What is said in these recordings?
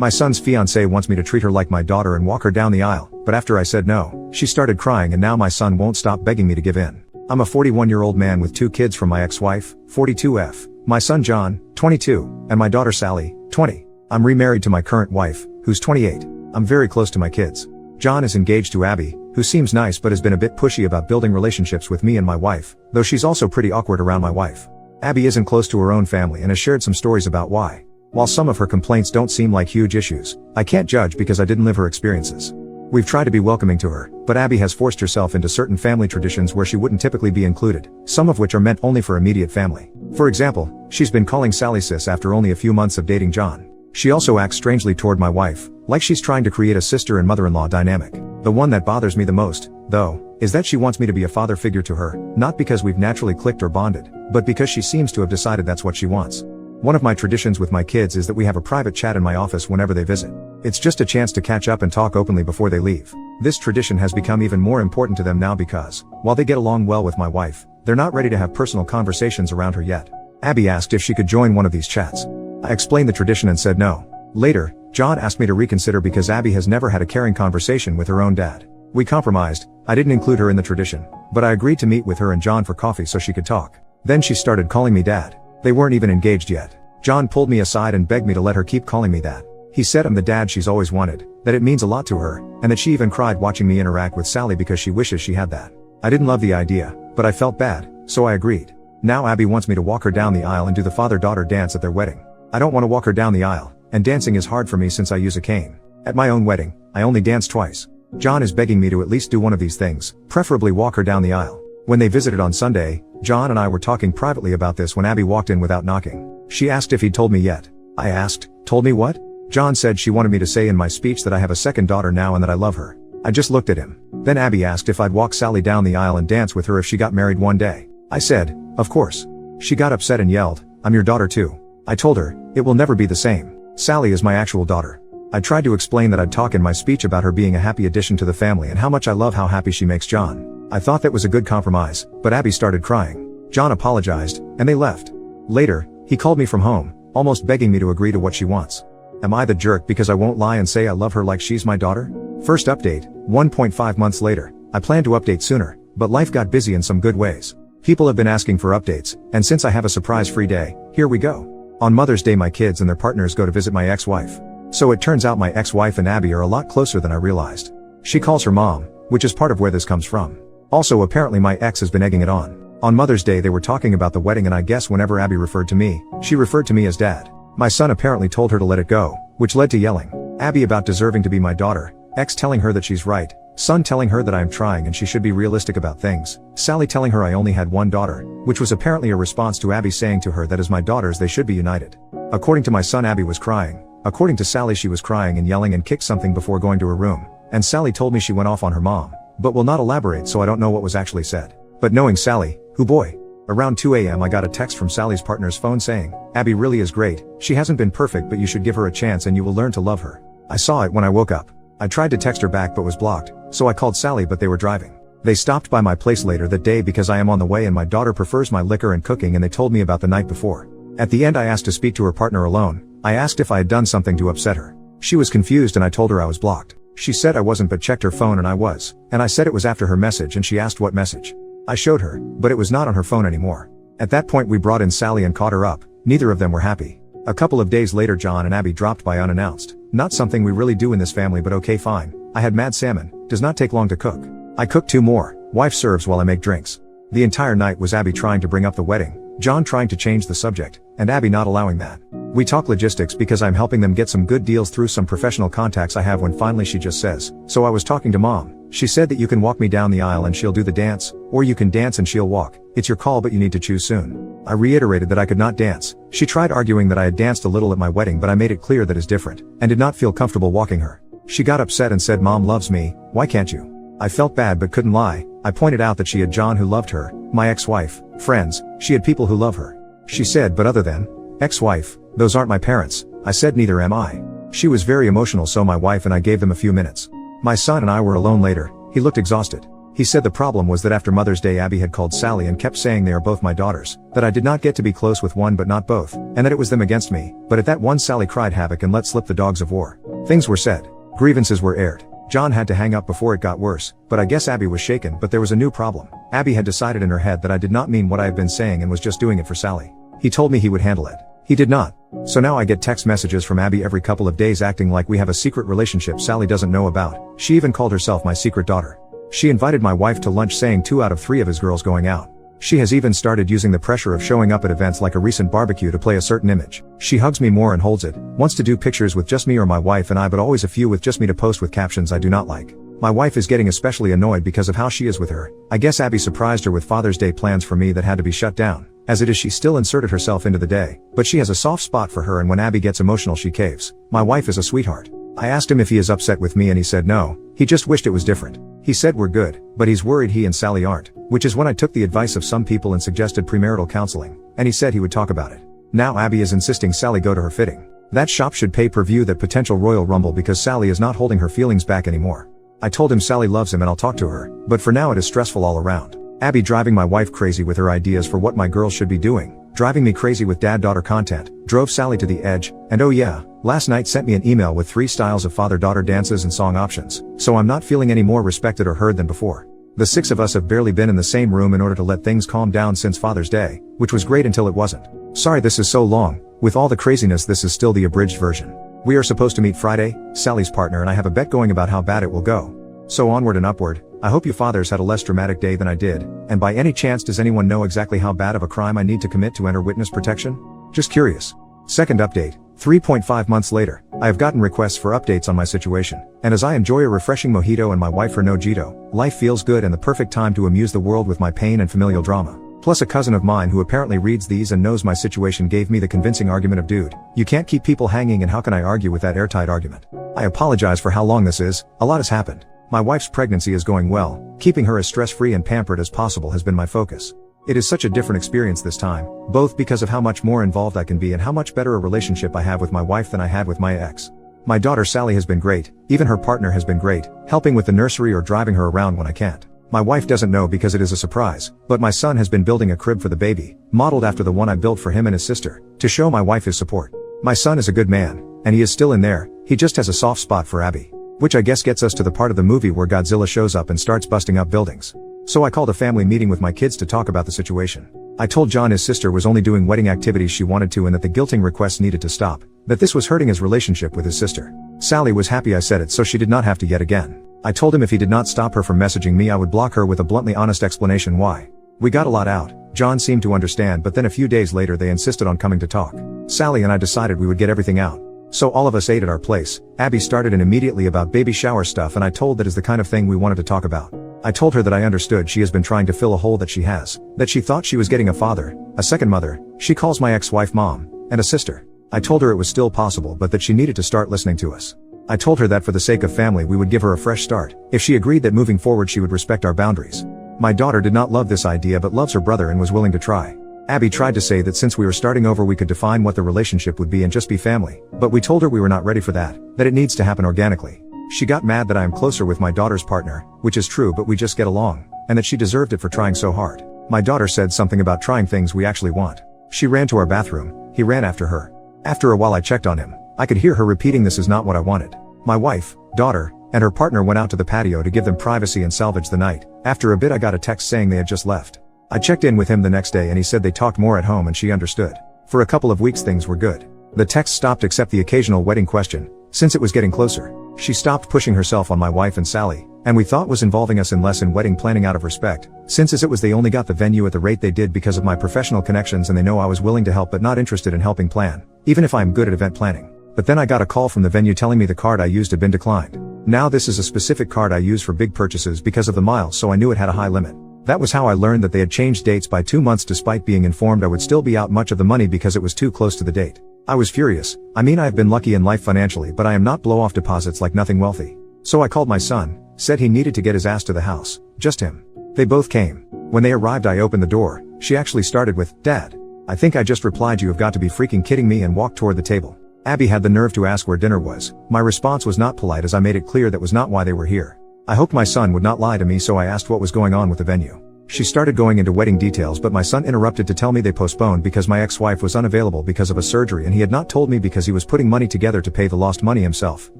My son's fiancée wants me to treat her like my daughter and walk her down the aisle, but after I said no, she started crying and now my son won't stop begging me to give in. I'm a 41-year-old man with 2 kids from my ex-wife, 42F, my son John, 22, and my daughter Sally, 20. I'm remarried to my current wife, who's 28. I'm very close to my kids. John is engaged to Abby, who seems nice but has been a bit pushy about building relationships with me and my wife, though she's also pretty awkward around my wife. Abby isn't close to her own family and has shared some stories about why. While some of her complaints don't seem like huge issues, I can't judge because I didn't live her experiences. We've tried to be welcoming to her, but Abby has forced herself into certain family traditions where she wouldn't typically be included, some of which are meant only for immediate family. For example, she's been calling Sally sis after only a few months of dating John. She also acts strangely toward my wife, like she's trying to create a sister and mother-in-law dynamic. The one that bothers me the most, though, is that she wants me to be a father figure to her, not because we've naturally clicked or bonded, but because she seems to have decided that's what she wants. One of my traditions with my kids is that we have a private chat in my office whenever they visit. It's just a chance to catch up and talk openly before they leave. This tradition has become even more important to them now because, while they get along well with my wife, they're not ready to have personal conversations around her yet. Abby asked if she could join one of these chats. I explained the tradition and said no. Later, John asked me to reconsider because Abby has never had a caring conversation with her own dad. We compromised. I didn't include her in the tradition, but I agreed to meet with her and John for coffee so she could talk. Then she started calling me dad. They weren't even engaged yet. John pulled me aside and begged me to let her keep calling me that. He said I'm the dad she's always wanted, that it means a lot to her, and that she even cried watching me interact with Sally because she wishes she had that. I didn't love the idea, but I felt bad, so I agreed. Now Abby wants me to walk her down the aisle and do the father-daughter dance at their wedding. I don't want to walk her down the aisle, and dancing is hard for me since I use a cane. At my own wedding, I only danced twice. John is begging me to at least do one of these things, preferably walk her down the aisle. When they visited on Sunday, John and I were talking privately about this when Abby walked in without knocking. She asked if he'd told me yet. I asked, told me what? John said she wanted me to say in my speech that I have a second daughter now and that I love her. I just looked at him. Then Abby asked if I'd walk Sally down the aisle and dance with her if she got married one day. I said, of course. She got upset and yelled, I'm your daughter too. I told her, it will never be the same. Sally is my actual daughter. I tried to explain that I'd talk in my speech about her being a happy addition to the family and how much I love how happy she makes John. I thought that was a good compromise, but Abby started crying. John apologized, and they left. Later, he called me from home, almost begging me to agree to what she wants. Am I the jerk because I won't lie and say I love her like she's my daughter? First update, 1.5 months later. I planned to update sooner, but life got busy in some good ways. People have been asking for updates, and since I have a surprise-free day, here we go. On Mother's Day my kids and their partners go to visit my ex-wife. So it turns out my ex-wife and Abby are a lot closer than I realized. She calls her mom, which is part of where this comes from. Also apparently my ex has been egging it on. On Mother's Day they were talking about the wedding and I guess whenever Abby referred to me, she referred to me as dad. My son apparently told her to let it go, which led to yelling. Abby about deserving to be my daughter, ex telling her that she's right, son telling her that I'm trying and she should be realistic about things, Sally telling her I only had one daughter, which was apparently a response to Abby saying to her that as my daughters they should be united. According to my son Abby was crying. According to Sally she was crying and yelling and kicked something before going to her room, and Sally told me she went off on her mom, but will not elaborate so I don't know what was actually said. But knowing Sally, who boy. Around 2 a.m. I got a text from Sally's partner's phone saying, Abby really is great, she hasn't been perfect but you should give her a chance and you will learn to love her. I saw it when I woke up. I tried to text her back but was blocked, so I called Sally but they were driving. They stopped by my place later that day because I am on the way and my daughter prefers my liquor and cooking and they told me about the night before. At the end I asked to speak to her partner alone. I asked if I had done something to upset her. She was confused and I told her I was blocked. She said I wasn't but checked her phone and I was, and I said it was after her message and she asked what message. I showed her, but it was not on her phone anymore. At that point we brought in Sally and caught her up. Neither of them were happy. A couple of days later John and Abby dropped by unannounced. Not something we really do in this family but okay fine. I had mad salmon, does not take long to cook. I cooked 2 more, wife serves while I make drinks. The entire night was Abby trying to bring up the wedding, John trying to change the subject, and Abby not allowing that. We talk logistics because I'm helping them get some good deals through some professional contacts I have when finally she just says, so I was talking to mom. She said that you can walk me down the aisle and she'll do the dance, or you can dance and she'll walk. It's your call but you need to choose soon. I reiterated that I could not dance. She tried arguing that I had danced a little at my wedding but I made it clear that is different, and did not feel comfortable walking her. She got upset and said mom loves me, why can't you? I felt bad but couldn't lie. I pointed out that she had John who loved her, my ex-wife, friends, she had people who love her. She said but other than ex-wife, those aren't my parents. I said neither am I. She was very emotional so my wife and I gave them a few minutes. My son and I were alone later. He looked exhausted. He said the problem was that after Mother's Day Abby had called Sally and kept saying they are both my daughters, that I did not get to be close with one but not both, and that it was them against me, but at that one Sally cried havoc and let slip the dogs of war. Things were said. Grievances were aired. John had to hang up before it got worse, but I guess Abby was shaken, but there was a new problem. Abby had decided in her head that I did not mean what I have been saying and was just doing it for Sally. He told me he would handle it. He did not. So now I get text messages from Abby every couple of days acting like we have a secret relationship Sally doesn't know about. She even called herself my secret daughter. She invited my wife to lunch saying 2 out of 3 of his girls going out. She has even started using the pressure of showing up at events like a recent barbecue to play a certain image. She hugs me more and holds it, wants to do pictures with just me or my wife and I, but always a few with just me to post with captions I do not like. My wife is getting especially annoyed because of how she is with her. I guess Abby surprised her with Father's Day plans for me that had to be shut down. As it is, she still inserted herself into the day, but she has a soft spot for her and when Abby gets emotional she caves. My wife is a sweetheart. I asked him if he is upset with me and he said no, he just wished it was different. He said we're good, but he's worried he and Sally aren't, which is when I took the advice of some people and suggested premarital counseling, and he said he would talk about it. Now Abby is insisting Sally go to her fitting. That shop should pay per view that potential Royal Rumble because Sally is not holding her feelings back anymore. I told him Sally loves him and I'll talk to her, but for now it is stressful all around. Abby driving my wife crazy with her ideas for what my girls should be doing, driving me crazy with dad-daughter content, drove Sally to the edge, and oh yeah, last night sent me an email with 3 styles of father-daughter dances and song options, so I'm not feeling any more respected or heard than before. The 6 of us have barely been in the same room in order to let things calm down since Father's Day, which was great until it wasn't. Sorry this is so long, with all the craziness this is still the abridged version. We are supposed to meet Friday, Sally's partner and I have a bet going about how bad it will go. So onward and upward. I hope you fathers had a less dramatic day than I did, and by any chance does anyone know exactly how bad of a crime I need to commit to enter witness protection? Just curious. Second update. 3.5 months later, I have gotten requests for updates on my situation, and as I enjoy a refreshing mojito and my wife her nojito, life feels good and the perfect time to amuse the world with my pain and familial drama. Plus a cousin of mine who apparently reads these and knows my situation gave me the convincing argument of dude, you can't keep people hanging and how can I argue with that airtight argument? I apologize for how long this is, a lot has happened. My wife's pregnancy is going well, keeping her as stress-free and pampered as possible has been my focus. It is such a different experience this time, both because of how much more involved I can be and how much better a relationship I have with my wife than I had with my ex. My daughter Sally has been great, even her partner has been great, helping with the nursery or driving her around when I can't. My wife doesn't know because it is a surprise, but my son has been building a crib for the baby, modeled after the one I built for him and his sister, to show my wife his support. My son is a good man, and he is still in there, he just has a soft spot for Abby. Which I guess gets us to the part of the movie where Godzilla shows up and starts busting up buildings. So I called a family meeting with my kids to talk about the situation. I told John his sister was only doing wedding activities she wanted to and that the guilting requests needed to stop, that this was hurting his relationship with his sister. Sally was happy I said it so she did not have to yet again. I told him if he did not stop her from messaging me I would block her with a bluntly honest explanation why. We got a lot out, John seemed to understand but then a few days later they insisted on coming to talk. Sally and I decided we would get everything out. So all of us ate at our place. Abby started in immediately about baby shower stuff and I told that is the kind of thing we wanted to talk about. I told her that I understood she has been trying to fill a hole that she has, that she thought she was getting a father, a second mother, she calls my ex-wife mom, and a sister. I told her it was still possible but that she needed to start listening to us. I told her that for the sake of family we would give her a fresh start, if she agreed that moving forward she would respect our boundaries. My daughter did not love this idea but loves her brother and was willing to try. Abby tried to say that since we were starting over we could define what the relationship would be and just be family, but we told her we were not ready for that it needs to happen organically. She got mad that I am closer with my daughter's partner, which is true but we just get along, and that she deserved it for trying so hard. My daughter said something about trying things we actually want. She ran to our bathroom, he ran after her. After a while I checked on him, I could hear her repeating this is not what I wanted. My wife, daughter, and her partner went out to the patio to give them privacy and salvage the night. After a bit I got a text saying they had just left. I checked in with him the next day and he said they talked more at home and she understood. For a couple of weeks things were good. The text stopped except the occasional wedding question, since it was getting closer. She stopped pushing herself on my wife and Sally, and we thought was involving us in less in wedding planning out of respect, since as it was they only got the venue at the rate they did because of my professional connections and they know I was willing to help but not interested in helping plan, even if I'm good at event planning. But then I got a call from the venue telling me the card I used had been declined. Now this is a specific card I use for big purchases because of the miles so I knew it had a high limit. That was how I learned that they had changed dates by 2 months despite being informed I would still be out much of the money because it was too close to the date. I was furious. I mean I have been lucky in life financially but I am not blow off deposits like nothing wealthy. So I called my son, said he needed to get his ass to the house, just him. They both came. When they arrived I opened the door, she actually started with, "Dad." I think I just replied you have got to be freaking kidding me and walked toward the table. Abby had the nerve to ask where dinner was. My response was not polite as I made it clear that was not why they were here. I hoped my son would not lie to me, so I asked what was going on with the venue. She started going into wedding details, but my son interrupted to tell me they postponed because my ex-wife was unavailable because of a surgery, and he had not told me because he was putting money together to pay the lost money himself,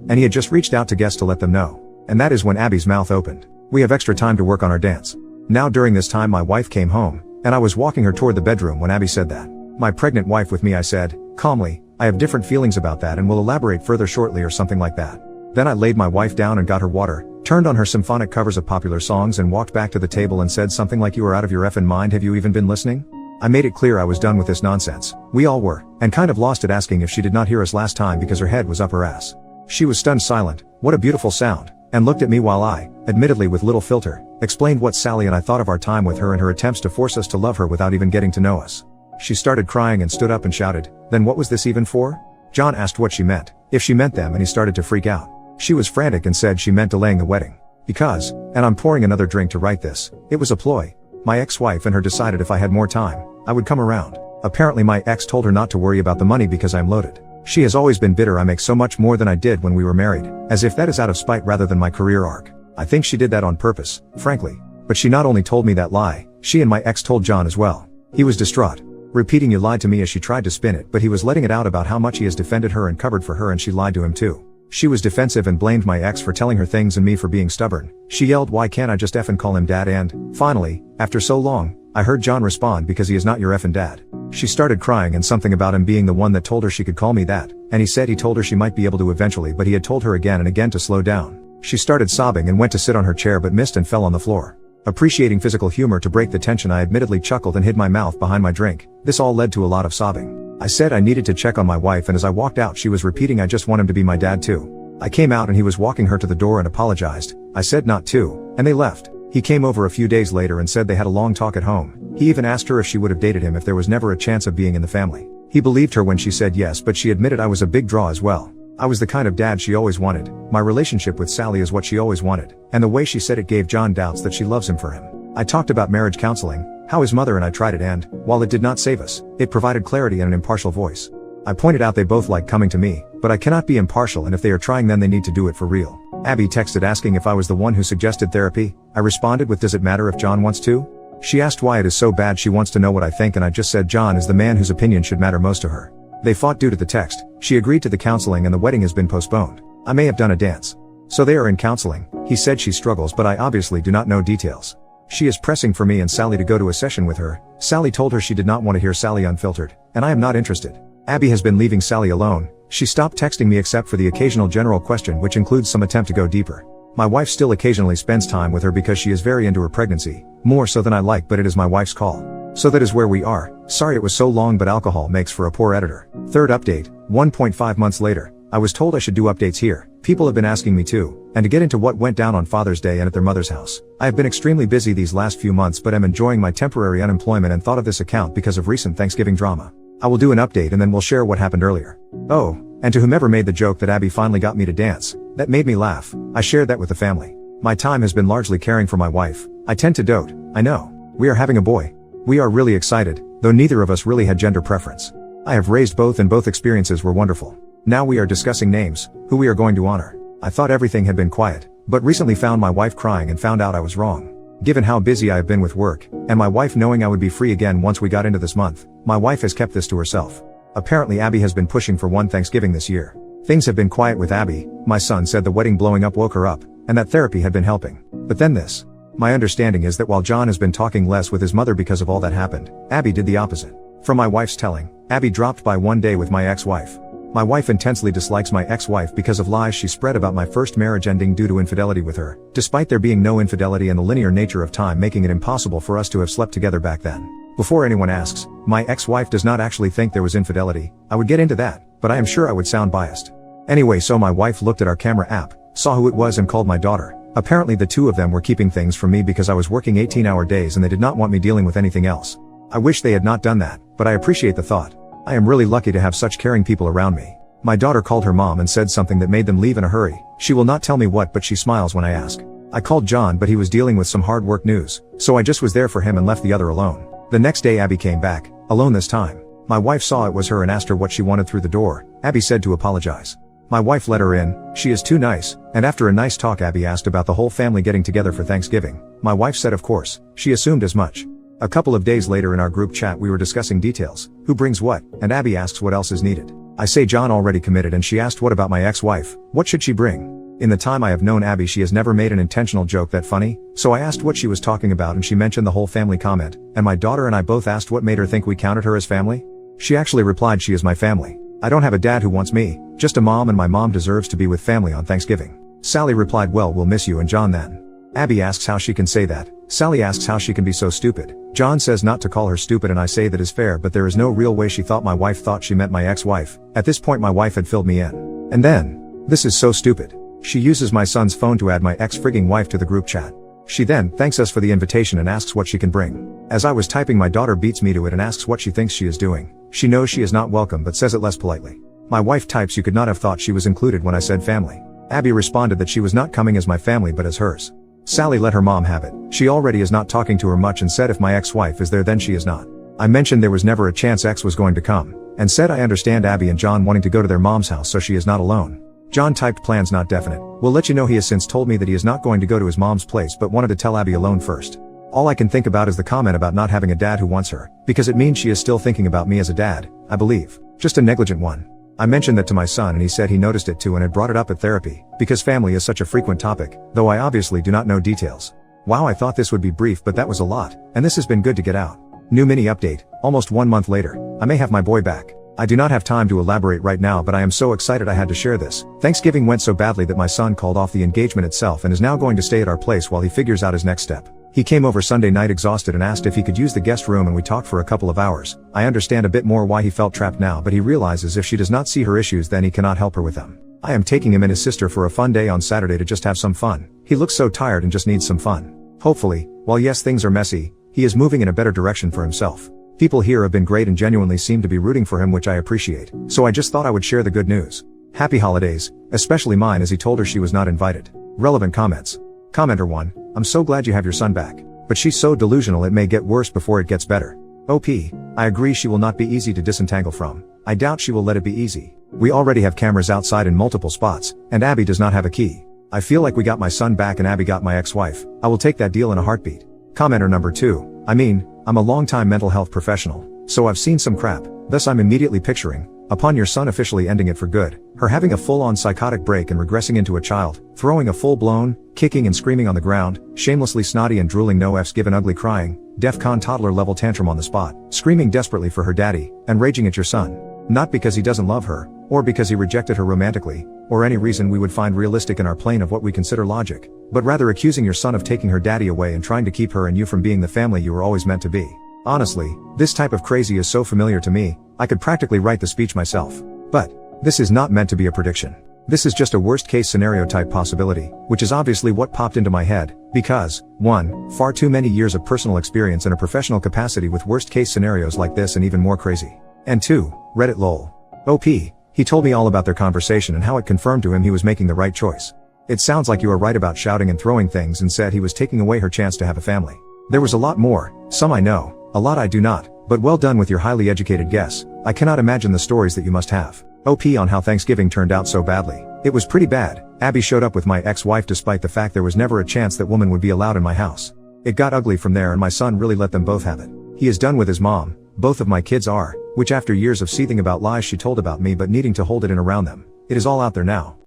and he had just reached out to guests to let them know. And that is when Abby's mouth opened. We have extra time to work on our dance. Now during this time my wife came home, and I was walking her toward the bedroom when Abby said that. My pregnant wife with me, I said, calmly, I have different feelings about that and will elaborate further shortly or something like that. Then I laid my wife down and got her water, turned on her symphonic covers of popular songs and walked back to the table and said something like, you are out of your effing mind, have you even been listening? I made it clear I was done with this nonsense. We all were, and kind of lost it, asking if she did not hear us last time because her head was up her ass. She was stunned silent, what a beautiful sound, and looked at me while I, admittedly with little filter, explained what Sally and I thought of our time with her and her attempts to force us to love her without even getting to know us. She started crying and stood up and shouted, then what was this even for? John asked what she meant, if she meant them, and he started to freak out. She was frantic and said she meant delaying the wedding. Because, and I'm pouring another drink to write this, it was a ploy. My ex-wife and her decided if I had more time, I would come around. Apparently my ex told her not to worry about the money because I'm loaded. She has always been bitter I make so much more than I did when we were married, as if that is out of spite rather than my career arc. I think she did that on purpose, frankly. But she not only told me that lie, she and my ex told John as well. He was distraught, repeating you lied to me as she tried to spin it, but he was letting it out about how much he has defended her and covered for her, and she lied to him too. She was defensive and blamed my ex for telling her things and me for being stubborn. She yelled, why can't I just effing call him dad? And, finally, after so long, I heard John respond, because he is not your effing dad. She started crying and something about him being the one that told her she could call me that, and he said he told her she might be able to eventually, but he had told her again and again to slow down. She started sobbing and went to sit on her chair but missed and fell on the floor. Appreciating physical humor to break the tension, I admittedly chuckled and hid my mouth behind my drink. This all led to a lot of sobbing. I said I needed to check on my wife, and as I walked out she was repeating, I just want him to be my dad too. I came out and he was walking her to the door and apologized. I said not to, and they left. He came over a few days later and said they had a long talk at home. He even asked her if she would have dated him if there was never a chance of being in the family. He believed her when she said yes, but she admitted I was a big draw as well. I was the kind of dad she always wanted. My relationship with Sally is what she always wanted, and the way she said it gave John doubts that she loves him for him. I talked about marriage counseling, how his mother and I tried it, and, while it did not save us, it provided clarity and an impartial voice. I pointed out they both like coming to me, but I cannot be impartial, and if they are trying then they need to do it for real. Abby texted asking if I was the one who suggested therapy. I responded with, does it matter if John wants to? She asked why it is so bad, she wants to know what I think, and I just said John is the man whose opinion should matter most to her. They fought due to the text. She agreed to the counseling and the wedding has been postponed. I may have done a dance. So they are in counseling. He said she struggles, but I obviously do not know details. She is pressing for me and Sally to go to a session with her. Sally told her she did not want to hear Sally unfiltered, and I am not interested. Abby has been leaving Sally alone. She stopped texting me except for the occasional general question, which includes some attempt to go deeper. My wife still occasionally spends time with her because she is very into her pregnancy, more so than I like, but it is my wife's call. So that is where we are. Sorry it was so long, but alcohol makes for a poor editor. Third update, 1.5 months later. I was told I should do updates here. People have been asking me to, and to get into what went down on Father's Day and at their mother's house. I have been extremely busy these last few months, but am enjoying my temporary unemployment and thought of this account because of recent Thanksgiving drama. I will do an update and then we'll share what happened earlier. Oh, and to whomever made the joke that Abby finally got me to dance, that made me laugh. I shared that with the family. My time has been largely caring for my wife. I tend to dote, I know. We are having a boy. We are really excited, though neither of us really had gender preference. I have raised both and both experiences were wonderful. Now we are discussing names, who we are going to honor. I thought everything had been quiet, but recently found my wife crying and found out I was wrong. Given how busy I have been with work, and my wife knowing I would be free again once we got into this month, my wife has kept this to herself. Apparently Abby has been pushing for one Thanksgiving this year. Things have been quiet with Abby. My son said the wedding blowing up woke her up, and that therapy had been helping. But then this. My understanding is that while John has been talking less with his mother because of all that happened, Abby did the opposite. From my wife's telling, Abby dropped by one day with my ex-wife. My wife intensely dislikes my ex-wife because of lies she spread about my first marriage ending due to infidelity with her, despite there being no infidelity and the linear nature of time making it impossible for us to have slept together back then. Before anyone asks, my ex-wife does not actually think there was infidelity. I would get into that, but I am sure I would sound biased. Anyway, so my wife looked at our camera app, saw who it was and called my daughter. Apparently the two of them were keeping things from me because I was working 18-hour days and they did not want me dealing with anything else. I wish they had not done that, but I appreciate the thought. I am really lucky to have such caring people around me. My daughter called her mom and said something that made them leave in a hurry. She will not tell me what, but she smiles when I ask. I called John, but he was dealing with some hard work news, so I just was there for him and left the other alone. The next day Abby came back, alone this time. My wife saw it was her and asked her what she wanted through the door. Abby said to apologize. My wife let her in, she is too nice, and after a nice talk Abby asked about the whole family getting together for Thanksgiving. My wife said of course, she assumed as much. A couple of days later in our group chat we were discussing details, who brings what, and Abby asks what else is needed. I say John already committed and she asked what about my ex-wife, what should she bring? In the time I have known Abby she has never made an intentional joke that funny, so I asked what she was talking about and she mentioned the whole family comment, and my daughter and I both asked what made her think we counted her as family? She actually replied she is my family. I don't have a dad who wants me, just a mom and my mom deserves to be with family on Thanksgiving. Sally replied well we'll miss you and John then. Abby asks how she can say that. Sally asks how she can be so stupid. John says not to call her stupid and I say that is fair but there is no real way she thought my wife thought she meant my ex-wife. At this point my wife had filled me in. And then, this is so stupid. She uses my son's phone to add my ex-frigging wife to the group chat. She then thanks us for the invitation and asks what she can bring. As I was typing my daughter beats me to it and asks what she thinks she is doing. She knows she is not welcome but says it less politely. My wife types you could not have thought she was included when I said family. Abby responded that she was not coming as my family but as hers. Sally let her mom have it. She already is not talking to her much and said if my ex-wife is there then she is not. I mentioned there was never a chance X was going to come, and said I understand Abby and John wanting to go to their mom's house so she is not alone. John typed plans not definite. We'll let you know he has since told me that he is not going to go to his mom's place but wanted to tell Abby alone first. All I can think about is the comment about not having a dad who wants her, because it means she is still thinking about me as a dad, I believe. Just a negligent one. I mentioned that to my son and he said he noticed it too and had brought it up at therapy, because family is such a frequent topic, though I obviously do not know details. Wow, I thought this would be brief but that was a lot, and this has been good to get out. New mini update, almost 1 month later, I may have my boy back. I do not have time to elaborate right now but I am so excited I had to share this. Thanksgiving went so badly that my son called off the engagement itself and is now going to stay at our place while he figures out his next step. He came over Sunday night exhausted and asked if he could use the guest room and we talked for a couple of hours. I understand a bit more why he felt trapped now but he realizes if she does not see her issues then he cannot help her with them. I am taking him and his sister for a fun day on Saturday to just have some fun. He looks so tired and just needs some fun. Hopefully, while yes things are messy, he is moving in a better direction for himself. People here have been great and genuinely seem to be rooting for him which I appreciate, so I just thought I would share the good news. Happy holidays, especially mine as he told her she was not invited. Relevant comments. Commenter 1, I'm so glad you have your son back. But she's so delusional it may get worse before it gets better. OP, I agree she will not be easy to disentangle from. I doubt she will let it be easy. We already have cameras outside in multiple spots, and Abby does not have a key. I feel like we got my son back and Abby got my ex-wife. I will take that deal in a heartbeat. Commenter number 2, I'm a long-time mental health professional, so I've seen some crap, thus I'm immediately picturing, upon your son officially ending it for good, her having a full-on psychotic break and regressing into a child, throwing a full-blown, kicking and screaming on the ground, shamelessly snotty and drooling no f's given ugly crying, DEFCON toddler level tantrum on the spot, screaming desperately for her daddy, and raging at your son. Not because he doesn't love her, or because he rejected her romantically, or any reason we would find realistic in our plane of what we consider logic, but rather accusing your son of taking her daddy away and trying to keep her and you from being the family you were always meant to be. Honestly, this type of crazy is so familiar to me, I could practically write the speech myself. But, this is not meant to be a prediction. This is just a worst-case scenario type possibility, which is obviously what popped into my head, because, 1, far too many years of personal experience in a professional capacity with worst-case scenarios like this and even more crazy. And 2, Reddit lol. OP, he told me all about their conversation and how it confirmed to him he was making the right choice. It sounds like you are right about shouting and throwing things and said he was taking away her chance to have a family. There was a lot more, some I know, a lot I do not, but well done with your highly educated guess. I cannot imagine the stories that you must have. OP on how Thanksgiving turned out so badly. It was pretty bad. Abby showed up with my ex-wife despite the fact there was never a chance that woman would be allowed in my house. It got ugly from there and my son really let them both have it. He is done with his mom, both of my kids are, which after years of seething about lies she told about me but needing to hold it in around them, it is all out there now.